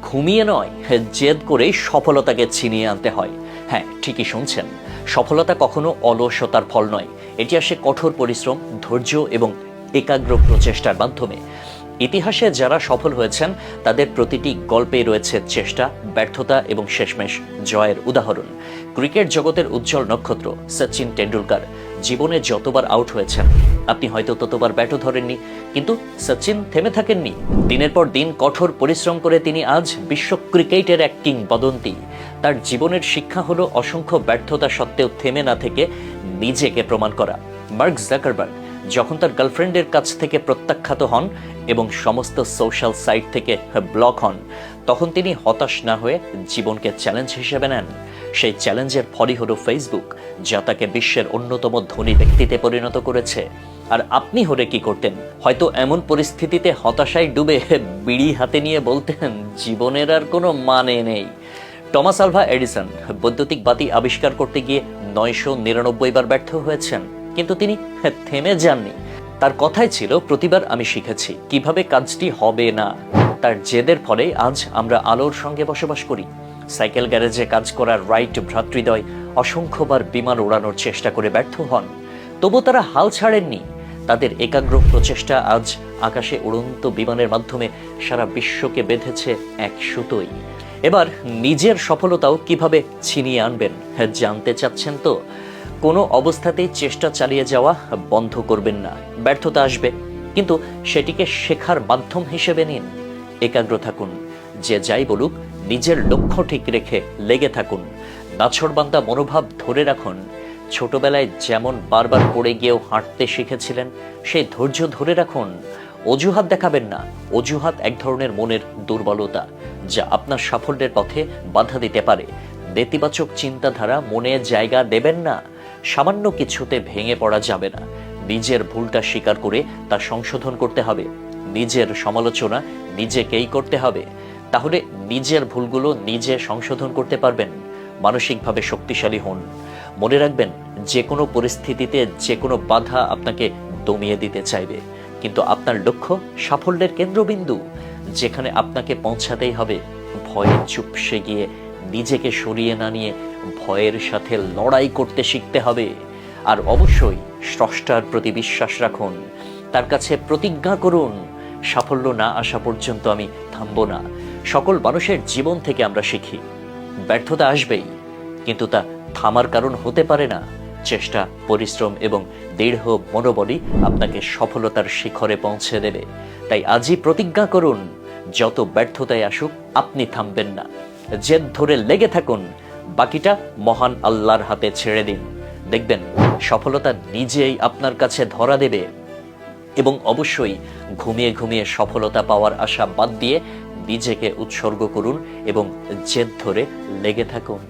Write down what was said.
ঘুমিয়ে নয়, জেদ করেই সফলতাকে ছিনিয়ে আনতে হয়। হ্যাঁ, ঠিকই শুনছেন, সফলতা কখনো অলসতার ফল নয়। এটি আসে কঠোর পরিশ্রম, ধৈর্য এবং একাগ্র প্রচেষ্টার মাধ্যমে। ইতিহাসে যারা সফল হয়েছেন তাদের প্রতিটি গল্পে রয়েছে চেষ্টা, ব্যর্থতা এবং শেষমেশ জয়ের উদাহরণ। ক্রিকেট জগতের উজ্জ্বল নক্ষত্র সচিন টেন্ডুলকার জীবনে যতবার আউট হয়েছেন, আপনি হয়তো ততবার ব্যাটও ধরেননি, কিন্তু সচিন থেমে থাকেননি। দিনের পর দিন কঠোর পরিশ্রম করে তিনি আজ বিশ্ব ক্রিকেটের এক কিংবদন্তি। তার জীবনের শিক্ষা হলো অসংখ্য ব্যর্থতা সত্ত্বেও থেমে না থেকে নিজেকে প্রমাণ করা। মার্ক জাকারবার্গ যখন তার গার্লফ্রেন্ডের কাছ থেকে প্রত্যাখ্যাত হন এবং সমস্ত সোশ্যাল সাইট থেকে ব্লক হন, তখন তিনি হতাশ না হয়ে জীবনকে চ্যালেঞ্জ হিসেবে নেন। সেই চ্যালেঞ্জের ফলই হলো ফেসবুক, যা তাকে বিশ্বের অন্যতম ধনী ব্যক্তিতে পরিণত করেছে। আর আপনি হলে কি করতেন? হয়তো এমন পরিস্থিতিতে হতাশায় ডুবে বিড়ি হাতে নিয়ে বলতেন, জীবনের আর কোনো মানে নেই। টমাস আলভা এডিসন বৈদ্যুতিক বাতি আবিষ্কার করতে গিয়ে 999 বার ব্যর্থ হয়েছেন, কিন্তু তিনি থেমে যাননি। তার কথাই ছিল, প্রতিবার আমি শিখেছি কিভাবে কাজটি হবে না। তার জেদের ফলে আজ আমরা আলোর সঙ্গে বসবাস করি। সাইকেল গ্যারেজে কাজ করার রাইট ভ্রাতৃদ্বয় অসংখ্যবার বিমান ওড়ানোর চেষ্টা করে ব্যর্থ হন, তবু তারা হাল ছাড়েননি। তাদের একাগ্র প্রচেষ্টা আজ আকাশে উড়ন্ত বিমানের মাধ্যমে সারা বিশ্বকে বেঁধেছে এক সুতোয়। এবার নিজের সফলতাও কিভাবে ছিনিয়ে আনবেন জানতে চাচ্ছেন তো? কোনো অবস্থাতেই চেষ্টা চালিয়ে যাওয়া বন্ধ করবেন না। ব্যর্থতা আসবে, কিন্তু সেটিকে শেখার মাধ্যম হিসেবে নিন। একাগ্র থাকুন, যে যাই বলুক নিজের লক্ষ্য ঠিক রেখে লেগে থাকুন। নাছোড়বান্দা মনোভাব ধরে রাখুন। ছোটবেলায় যেমন বারবার পড়ে গিয়েও হাঁটতে শিখেছিলেন, সেই ধৈর্য ধরে রাখুন। অজুহাত দেখাবেন না। অজুহাত এক ধরনের মনের দুর্বলতা, যা আপনার সাফল্যের পথে বাধা দিতে পারে। নেতিবাচক চিন্তাধারা মনে জায়গা দেবেন না। সামান্য কিছুতে ভেঙে পড়া যাবে না। নিজের ভুলটা স্বীকার করে তা সংশোধন করতে হবে। নিজের সমালোচনা নিজেকেই করতে হবে, তাহলে নিজের ভুলগুলো নিজে সংশোধন করতে পারবেন। মানসিকভাবে শক্তিশালী হন। মনে রাখবেন, যে কোনো পরিস্থিতিতে যে কোনো বাধা আপনাকে দমিয়ে দিতে চাইবে, কিন্তু আপনার লক্ষ্য সাফল্যের কেন্দ্রবিন্দু, যেখানে আপনাকে পৌঁছাতেই হবে। ভয়ে চুপসে গিয়ে নিজেকে সরিয়ে না নিয়ে ভয়ের সাথে লড়াই করতে শিখতে হবে। আর অবশ্যই স্রষ্টার প্রতি বিশ্বাস রাখুন। তার কাছে প্রতিজ্ঞা করুন, সাফল্য না আসা পর্যন্ত আমি থামব না। সকল মানুষের জীবন থেকে আমরা শিখি, ব্যর্থতা আসবেই, কিন্তু তা থামার কারণ হতে পারে না। চেষ্টা, পরিশ্রম এবং দৃঢ় মনোবলই আপনাকে সফলতার শিখরে পৌঁছে দেবে। তাই আজই প্রতিজ্ঞা করুন, যত ব্যর্থতায় আসুক আপনি থামবেন না। জেদ ধরে লেগে থাকুন, বাকিটা মহান আল্লাহর হাতে ছেড়ে দিন। দেখবেন সফলতা নিজেই আপনার কাছে ধরা দেবে। এবং অবশ্যই ঘুমিয়ে ঘুমিয়ে সফলতা পাওয়ার আশা বাদ দিয়ে নিজেকে উৎসর্গ করুন এবং জেদ ধরে লেগে থাকুন।